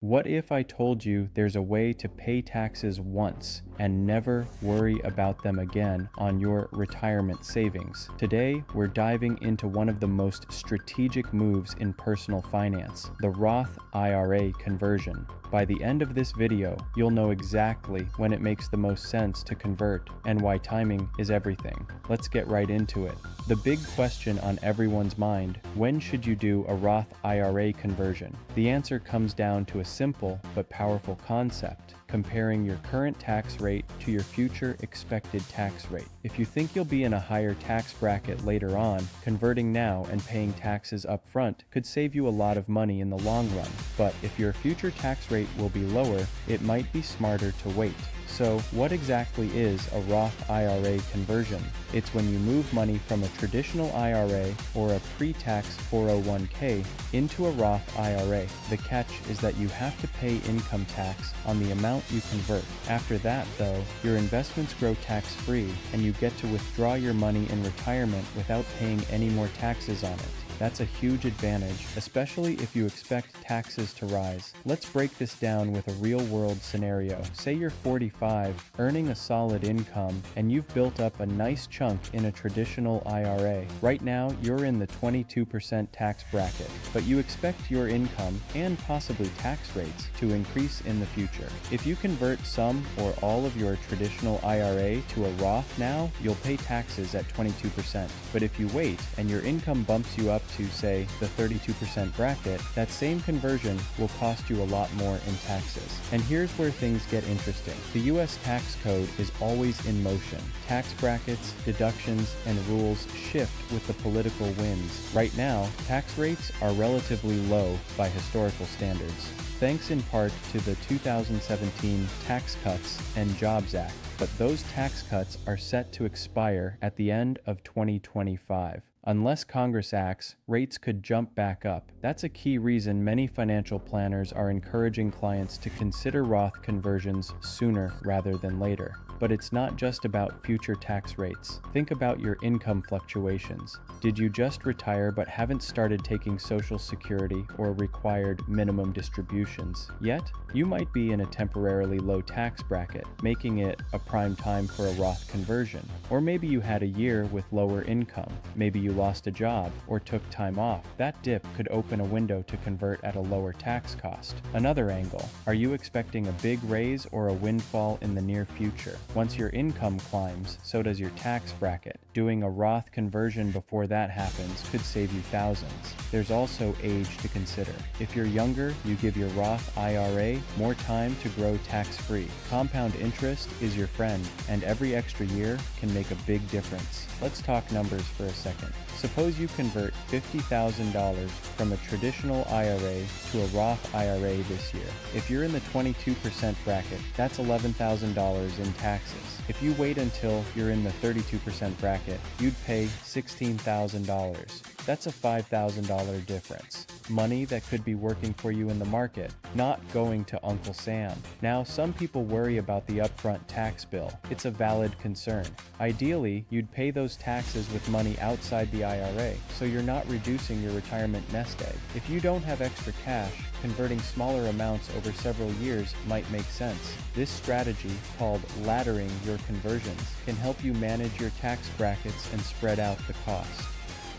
What if I told you there's a way to pay taxes once and never worry about them again on your retirement savings? Today, we're diving into one of the most strategic moves in personal finance, the Roth IRA conversion. By the end of this video, you'll know exactly when it makes the most sense to convert and why timing is everything. Let's get right into it. The big question on everyone's mind: when should you do a Roth IRA conversion? The answer comes down to a simple but powerful concept: comparing your current tax rate to your future expected tax rate. If you think you'll be in a higher tax bracket later on, converting now and paying taxes up front could save you a lot of money in the long run. But if your future tax rate will be lower, it might be smarter to wait. So, what exactly is a Roth IRA conversion? It's when you move money from a traditional IRA or a pre-tax 401k into a Roth IRA. The catch is that you have to pay income tax on the amount you convert. After that, though, your investments grow tax-free and you get to withdraw your money in retirement without paying any more taxes on it. That's a huge advantage, especially if you expect taxes to rise. Let's break this down with a real-world scenario. Say you're 45, earning a solid income, and you've built up a nice chunk in a traditional IRA. Right now, you're in the 22% tax bracket, but you expect your income and possibly tax rates to increase in the future. If you convert some or all of your traditional IRA to a Roth now, you'll pay taxes at 22%. But if you wait and your income bumps you up to, say, the 32% bracket, that same conversion will cost you a lot more in taxes. And here's where things get interesting. The US tax code is always in motion. Tax brackets, deductions, and rules shift with the political winds. Right now, tax rates are relatively low by historical standards, thanks in part to the 2017 Tax Cuts and Jobs Act. But those tax cuts are set to expire at the end of 2025. Unless Congress acts, rates could jump back up. That's a key reason many financial planners are encouraging clients to consider Roth conversions sooner rather than later. But it's not just about future tax rates. Think about your income fluctuations. Did you just retire but haven't started taking Social Security or required minimum distributions yet? You might be in a temporarily low tax bracket, making it a prime time for a Roth conversion. Or maybe you had a year with lower income. Maybe you lost a job or took time off. That dip could open a window to convert at a lower tax cost. Another angle: are you expecting a big raise or a windfall in the near future? Once your income climbs, so does your tax bracket. Doing a Roth conversion before that happens could save you thousands. There's also age to consider. If you're younger, you give your Roth IRA more time to grow tax-free. Compound interest is your friend, and every extra year can make a big difference. Let's talk numbers for a second. Suppose you convert $50,000 from a traditional IRA to a Roth IRA this year. If you're in the 22% bracket, that's $11,000 in taxes. If you wait until you're in the 32% bracket, you'd pay $16,000. That's a $5,000 difference. Money that could be working for you in the market, not going to Uncle Sam. Now, some people worry about the upfront tax bill. It's a valid concern. Ideally, you'd pay those taxes with money outside the IRA, so you're not reducing your retirement nest egg. If you don't have extra cash, converting smaller amounts over several years might make sense. This strategy, called laddering your conversions, can help you manage your tax brackets and spread out the cost.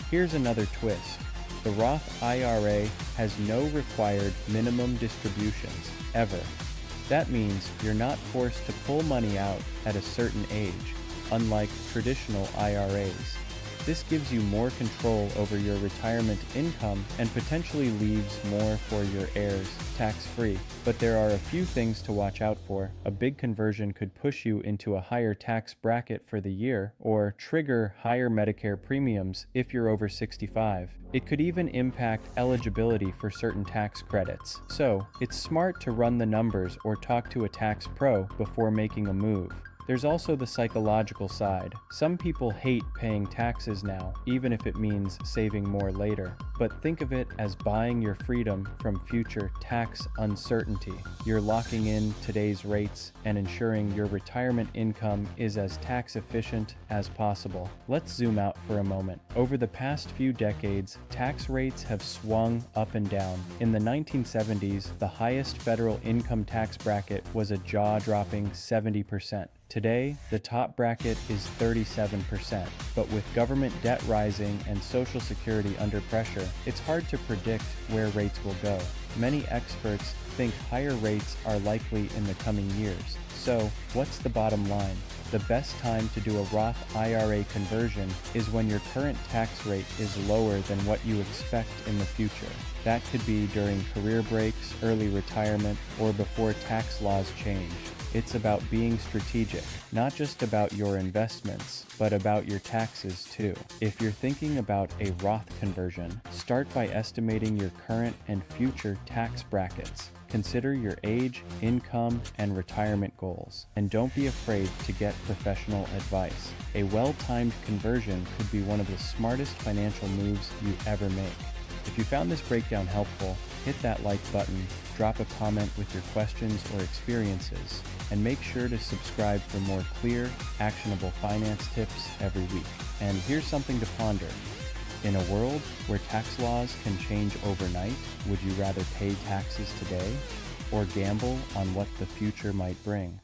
Here's another twist. The Roth IRA has no required minimum distributions, ever. That means you're not forced to pull money out at a certain age, unlike traditional IRAs. This gives you more control over your retirement income and potentially leaves more for your heirs tax-free. But there are a few things to watch out for. A big conversion could push you into a higher tax bracket for the year, or trigger higher Medicare premiums if you're over 65. It could even impact eligibility for certain tax credits. So, it's smart to run the numbers or talk to a tax pro before making a move. There's also the psychological side. Some people hate paying taxes now, even if it means saving more later. But think of it as buying your freedom from future tax uncertainty. You're locking in today's rates and ensuring your retirement income is as tax efficient as possible. Let's zoom out for a moment. Over the past few decades, tax rates have swung up and down. In the 1970s, the highest federal income tax bracket was a jaw-dropping 70%. Today, the top bracket is 37%, but with government debt rising and Social Security under pressure, it's hard to predict where rates will go. Many experts think higher rates are likely in the coming years. So, what's the bottom line? The best time to do a Roth IRA conversion is when your current tax rate is lower than what you expect in the future. That could be during career breaks, early retirement, or before tax laws change. It's about being strategic, not just about your investments, but about your taxes too. If you're thinking about a Roth conversion, start by estimating your current and future tax brackets. Consider your age, income, and retirement goals. And don't be afraid to get professional advice. A well-timed conversion could be one of the smartest financial moves you ever make. If you found this breakdown helpful, hit that like button, drop a comment with your questions or experiences, and make sure to subscribe for more clear, actionable finance tips every week. And here's something to ponder. In a world where tax laws can change overnight, would you rather pay taxes today or gamble on what the future might bring?